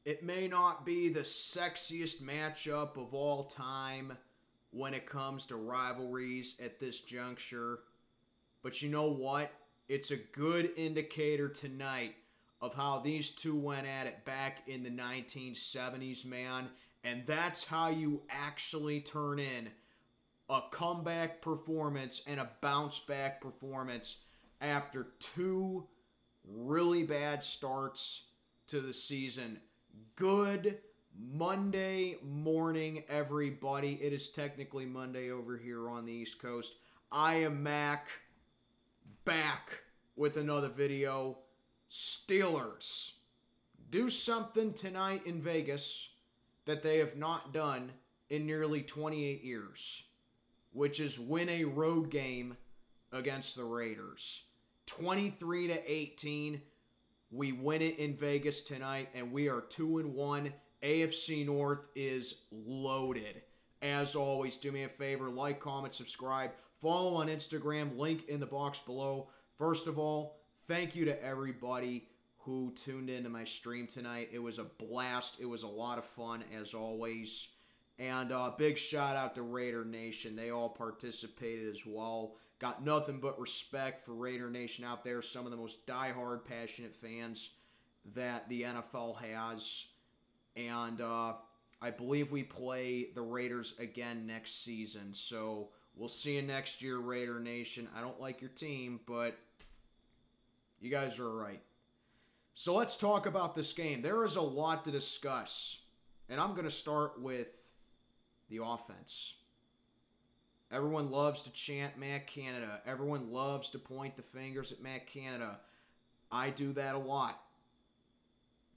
It may not be the sexiest matchup of all time when it comes to rivalries at this juncture, but you know what? It's a good indicator tonight of how these two went at it back in the 1970s, man. And that's how you actually turn in a comeback performance and a bounce back performance after two really bad starts to the season. Good Monday morning, everybody. It is technically Monday over here on the East Coast. I am Mac, back with another video. Steelers do something tonight in Vegas that they have not done in nearly 28 years, which is win a road game against the Raiders. 23-18. We win it in Vegas tonight, and we are 2-1. AFC North is loaded. As always, do me a favor, like, comment, subscribe, follow on Instagram, link in the box below. First of all, thank you to everybody who tuned into my stream tonight. It was a blast. It was a lot of fun, as always. And big shout out to Raider Nation. They all participated as well. Got nothing but respect for Raider Nation out there. Some of the most diehard, passionate fans that the NFL has. And I believe we play the Raiders again next season. So we'll see you next year, Raider Nation. I don't like your team, but you guys are all right. So let's talk about this game. There is a lot to discuss. And I'm going to start with the offense. Everyone loves to chant Matt Canada. Everyone loves to point the fingers at Matt Canada. I do that a lot.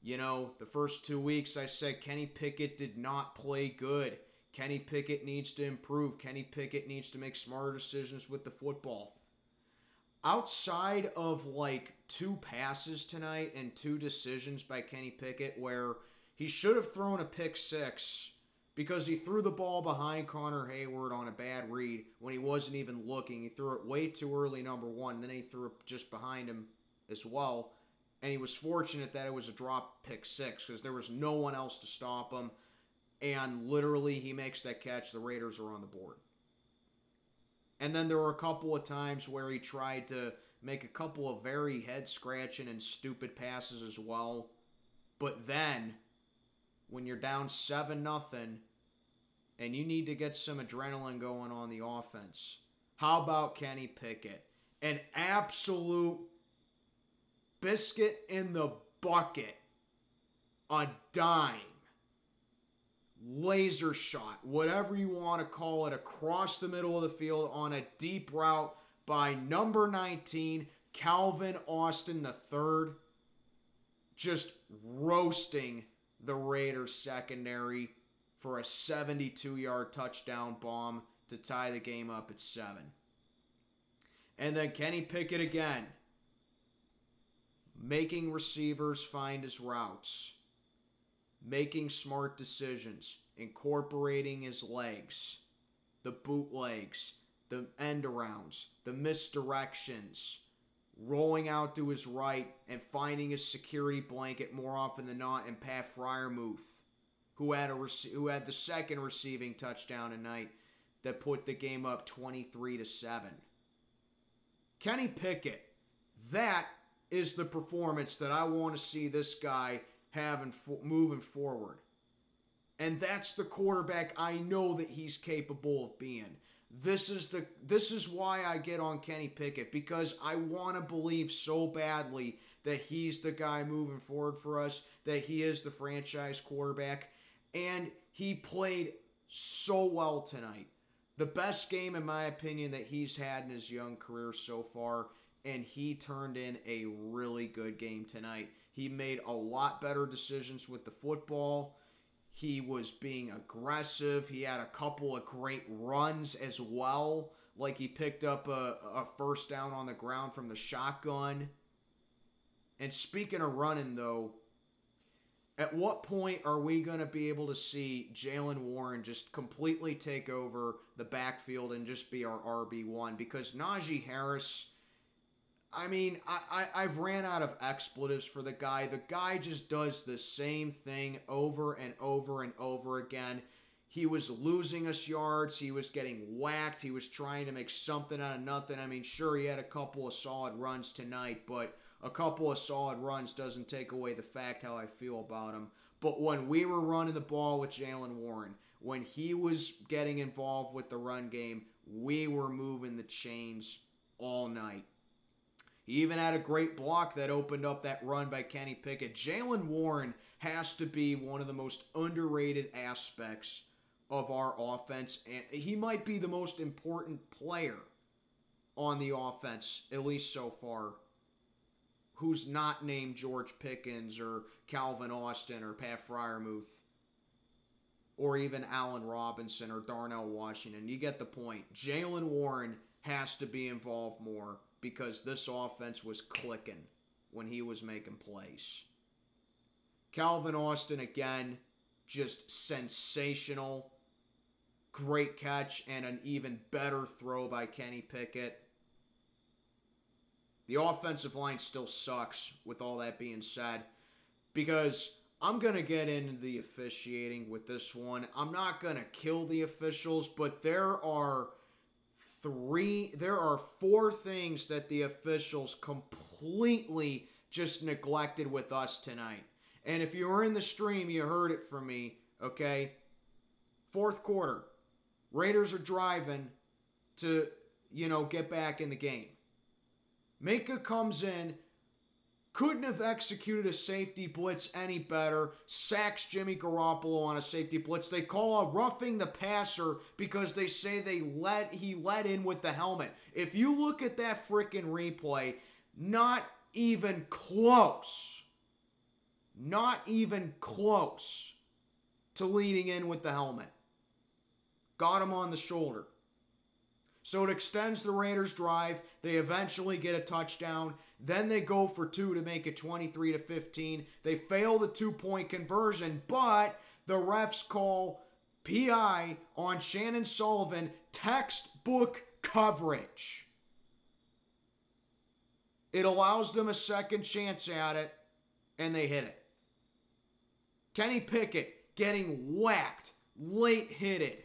You know, the first 2 weeks I said Kenny Pickett did not play good. Kenny Pickett needs to improve. Kenny Pickett needs to make smarter decisions with the football. Outside of like 2 passes tonight and 2 decisions by Kenny Pickett where he should have thrown a pick 6 because he threw the ball behind Connor Hayward on a bad read when he wasn't even looking. He threw it way too early, number one. Then he threw it just behind him as well. And he was fortunate that it was a drop pick 6 because there was no one else to stop him. And literally he makes that catch. The Raiders are on the board. And then there were a couple of times where he tried to make a couple of very head-scratching and stupid passes as well. But then, when you're down 7-0, and you need to get some adrenaline going on the offense, how about Kenny Pickett? An absolute biscuit in the bucket. A dime. Laser shot, whatever you want to call it, across the middle of the field on a deep route by number 19, Calvin Austin III, just roasting the Raiders secondary for a 72-yard touchdown bomb to tie the game up at 7. And then Kenny Pickett again, making receivers find his routes. Making smart decisions, incorporating his legs, the bootlegs, the end arounds, the misdirections, rolling out to his right and finding his security blanket more often than not in Pat Freiermuth, who had the second receiving touchdown tonight that put the game up 23-7. Kenny Pickett, that is the performance that I want to see this guy moving forward. And that's the quarterback I know that he's capable of being. This is why I get on Kenny Pickett, because I want to believe so badly that he's the guy moving forward for us, that he is the franchise quarterback, and he played so well tonight. The best game, in my opinion, that he's had in his young career so far, and he turned in a really good game tonight. He made a lot better decisions with the football. He was being aggressive. He had a couple of great runs as well. Like he picked up a first down on the ground from the shotgun. And speaking of running, though, at what point are we going to be able to see Jaylen Warren just completely take over the backfield and just be our RB1? Because Najee Harris, I mean, I've ran out of expletives for the guy. The guy just does the same thing over and over and over again. He was losing us yards. He was getting whacked. He was trying to make something out of nothing. I mean, sure, he had a couple of solid runs tonight, but a couple of solid runs doesn't take away the fact how I feel about him. But when we were running the ball with Jaylen Warren, when he was getting involved with the run game, we were moving the chains all night. He even had a great block that opened up that run by Kenny Pickett. Jaylen Warren has to be one of the most underrated aspects of our offense, and he might be the most important player on the offense, at least so far, who's not named George Pickens or Calvin Austin or Pat Freiermuth or even Allen Robinson or Darnell Washington. You get the point. Jaylen Warren has to be involved more because this offense was clicking when he was making plays. Calvin Austin, again, just sensational. Great catch and an even better throw by Kenny Pickett. The offensive line still sucks, with all that being said, because I'm going to get into the officiating with this one. I'm not going to kill the officials, but there are four things that the officials completely just neglected with us tonight. And if you were in the stream, you heard it from me, okay? Fourth quarter. Raiders are driving to, get back in the game. Minka comes in, couldn't have executed a safety blitz any better, sacks Jimmy Garappolo on a safety blitz. They call a roughing the passer because they say he let in with the helmet. If you look at that freaking replay, not even close. Not even close to leading in with the helmet. Got him on the shoulder. So it extends the Raiders' drive. They eventually get a touchdown. Then they go for two to make it 23-15. They fail the two-point conversion, but the refs call PI on Shannon Sullivan, textbook coverage. It allows them a second chance at it, and they hit it. Kenny Pickett getting whacked, late hitted.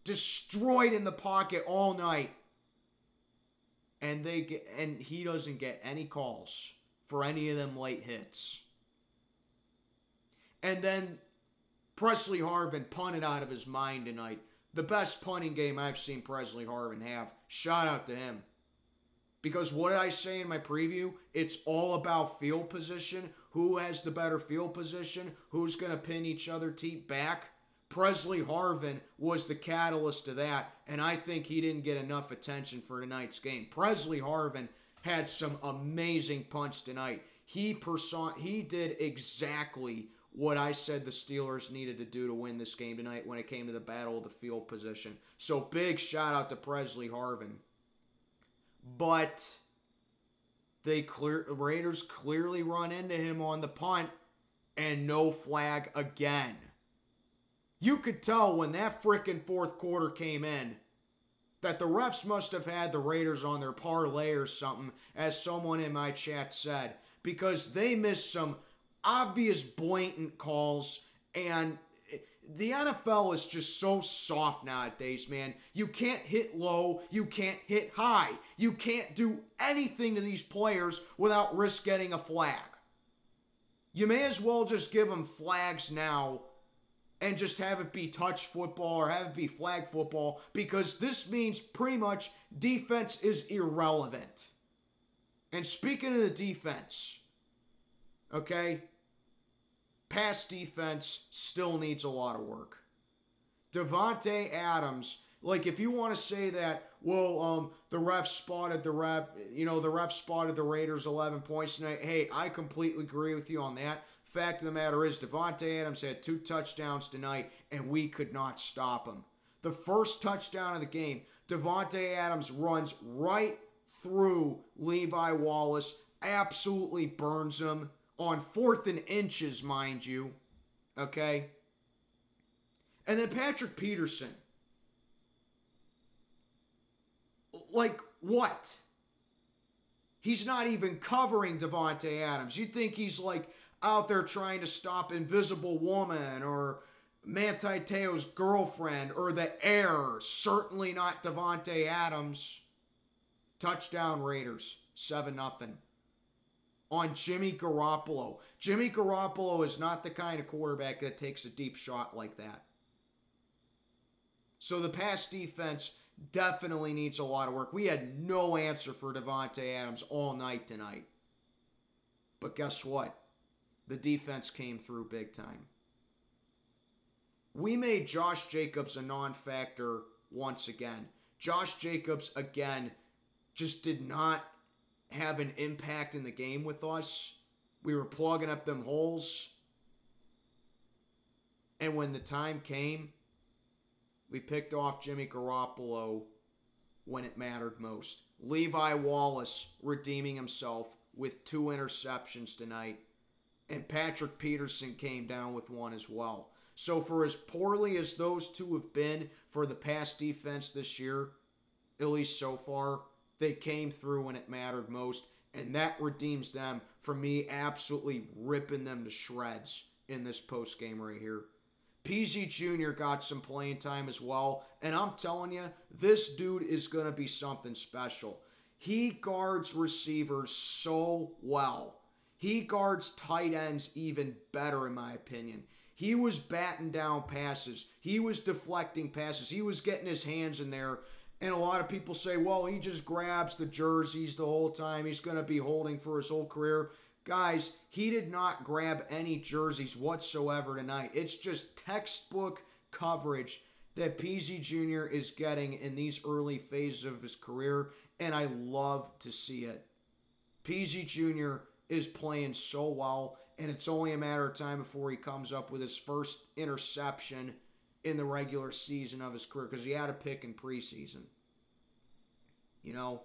Destroyed in the pocket all night. And he doesn't get any calls for any of them late hits. And then Presley Harvin punted out of his mind tonight. The best punting game I've seen Presley Harvin have. Shout out to him. Because what did I say in my preview? It's all about field position. Who has the better field position? Who's going to pin each other teeth back? Presley Harvin was the catalyst to that, and I think he didn't get enough attention for tonight's game. Presley Harvin had some amazing punts tonight. He did exactly what I said the Steelers needed to do to win this game tonight when it came to the battle of the field position. So big shout out to Presley Harvin. But Raiders clearly run into him on the punt, and no flag again. You could tell when that frickin' fourth quarter came in that the refs must have had the Raiders on their parlay or something, as someone in my chat said, because they missed some obvious blatant calls, and the NFL is just so soft nowadays, man. You can't hit low, you can't hit high. You can't do anything to these players without risk getting a flag. You may as well just give them flags now and just have it be touch football or have it be flag football, because this means pretty much defense is irrelevant. And speaking of the defense, okay, pass defense still needs a lot of work. Davante Adams, like if you want to say that, the ref spotted the ref spotted the Raiders 11 points tonight. Hey, I completely agree with you on that. Fact of the matter is, Davante Adams had 2 touchdowns tonight, and we could not stop him. The first touchdown of the game, Davante Adams runs right through Levi Wallace, absolutely burns him on 4th and inches, mind you. Okay? And then Patrick Peterson. Like, what? He's not even covering Davante Adams. You'd think he's like out there trying to stop Invisible Woman or Manti Te'o's girlfriend or the heir. Certainly not Davante Adams. Touchdown Raiders, 7-0. On Jimmy Garappolo. Jimmy Garappolo is not the kind of quarterback that takes a deep shot like that. So the pass defense definitely needs a lot of work. We had no answer for Davante Adams all night tonight. But guess what? The defense came through big time. We made Josh Jacobs a non-factor once again. Josh Jacobs, again, just did not have an impact in the game with us. We were plugging up them holes. And when the time came, we picked off Jimmy Garappolo when it mattered most. Levi Wallace redeeming himself with 2 interceptions tonight. And Patrick Peterson came down with 1 as well. So for as poorly as those two have been for the pass defense this year, at least so far, they came through when it mattered most. And that redeems them from me absolutely ripping them to shreds in this postgame right here. PZ Jr. got some playing time as well. And I'm telling you, this dude is going to be something special. He guards receivers so well. He guards tight ends even better, in my opinion. He was batting down passes. He was deflecting passes. He was getting his hands in there. And a lot of people say, well, he just grabs the jerseys the whole time. He's going to be holding for his whole career. Guys, he did not grab any jerseys whatsoever tonight. It's just textbook coverage that PZ Jr. is getting in these early phases of his career, and I love to see it. PZ Jr. is playing so well, and it's only a matter of time before he comes up with his first interception in the regular season of his career, because he had a pick in preseason. You know?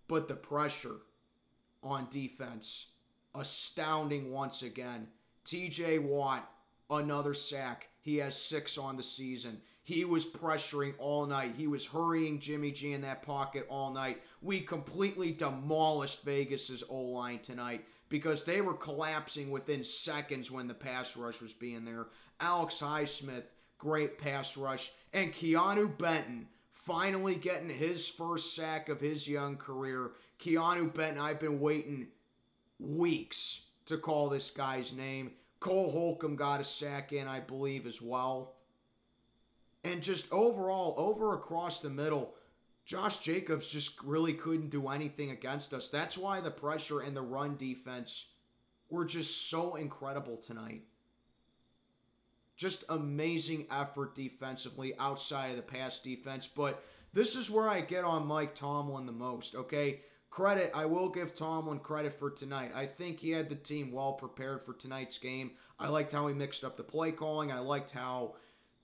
But the pressure on defense, astounding once again. TJ Watt, another sack. He has 6 on the season. He was pressuring all night. He was hurrying Jimmy G in that pocket all night. We completely demolished Vegas's O-line tonight because they were collapsing within seconds when the pass rush was being there. Alex Highsmith, great pass rush. And Keanu Benton finally getting his first sack of his young career. Keanu Benton, I've been waiting weeks to call this guy's name. Cole Holcomb got a sack in, I believe, as well. And just overall, over across the middle, Josh Jacobs just really couldn't do anything against us. That's why the pressure and the run defense were just so incredible tonight. Just amazing effort defensively outside of the pass defense. But this is where I get on Mike Tomlin the most, okay? Credit, I will give Tomlin credit for tonight. I think he had the team well prepared for tonight's game. I liked how he mixed up the play calling. I liked how,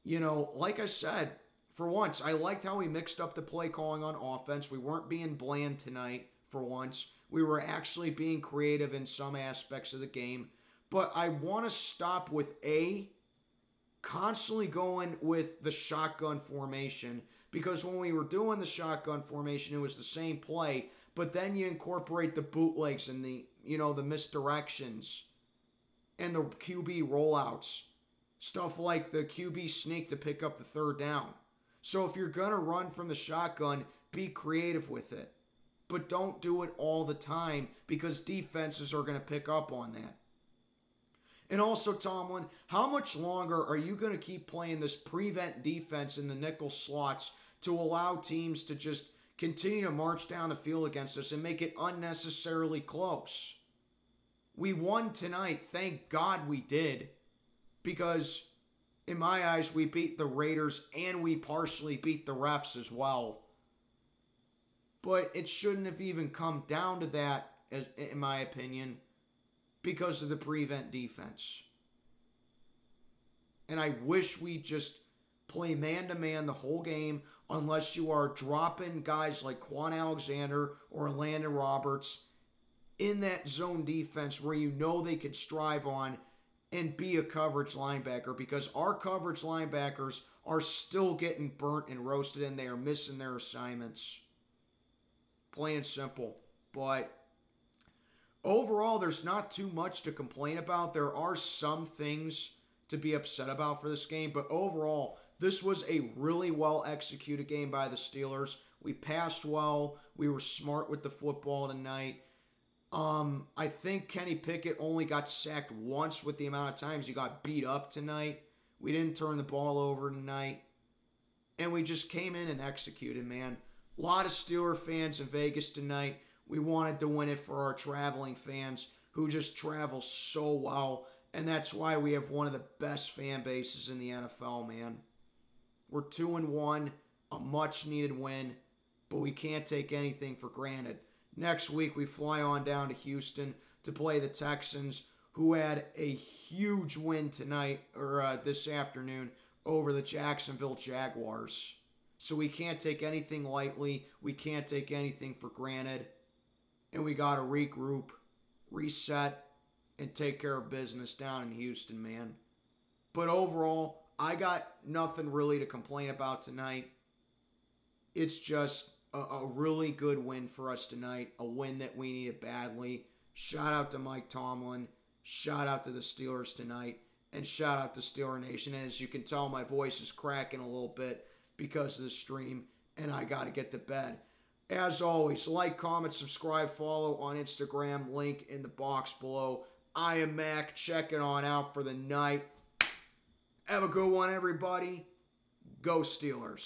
you know, like I said, for once, I liked how he mixed up the play calling on offense. We weren't being bland tonight for once. We were actually being creative in some aspects of the game. But I want to stop with constantly going with the shotgun formation, because when we were doing the shotgun formation, it was the same play, but then you incorporate the bootlegs and the, you know, the misdirections and the QB rollouts. Stuff like the QB sneak to pick up the third down. So if you're going to run from the shotgun, be creative with it. But don't do it all the time, because defenses are going to pick up on that. And also, Tomlin, how much longer are you going to keep playing this prevent defense in the nickel slots to allow teams to just continue to march down the field against us and make it unnecessarily close? We won tonight. Thank God we did. Because, in my eyes, we beat the Raiders and we partially beat the refs as well. But it shouldn't have even come down to that, in my opinion, because of the prevent defense. And I wish we just play man-to-man the whole game, unless you are dropping guys like Quan Alexander or Landon Roberts in that zone defense where you know they could strive on and be a coverage linebacker, because our coverage linebackers are still getting burnt and roasted and they are missing their assignments. plain and simple. But overall, there's not too much to complain about. There are some things to be upset about for this game, but overall, this was a really well-executed game by the Steelers. We passed well. We were smart with the football tonight. I think Kenny Pickett only got sacked once with the amount of times he got beat up tonight. We didn't turn the ball over tonight. And we just came in and executed, man. A lot of Steeler fans in Vegas tonight. We wanted to win it for our traveling fans who just travel so well. And that's why we have one of the best fan bases in the NFL, man. We're 2-1, a much-needed win, but we can't take anything for granted. Next week, we fly on down to Houston to play the Texans, who had a huge win tonight, or this afternoon, over the Jacksonville Jaguars. So we can't take anything lightly. We can't take anything for granted. And we got to regroup, reset, and take care of business down in Houston, man. But overall, I got nothing really to complain about tonight. It's just a really good win for us tonight, a win that we needed badly. Shout out to Mike Tomlin. Shout out to the Steelers tonight. And shout out to Steeler Nation. And as you can tell, my voice is cracking a little bit because of the stream, and I got to get to bed. As always, like, comment, subscribe, follow on Instagram, link in the box below. I am Mac, checking on out for the night. Have a good one, everybody. Go Steelers.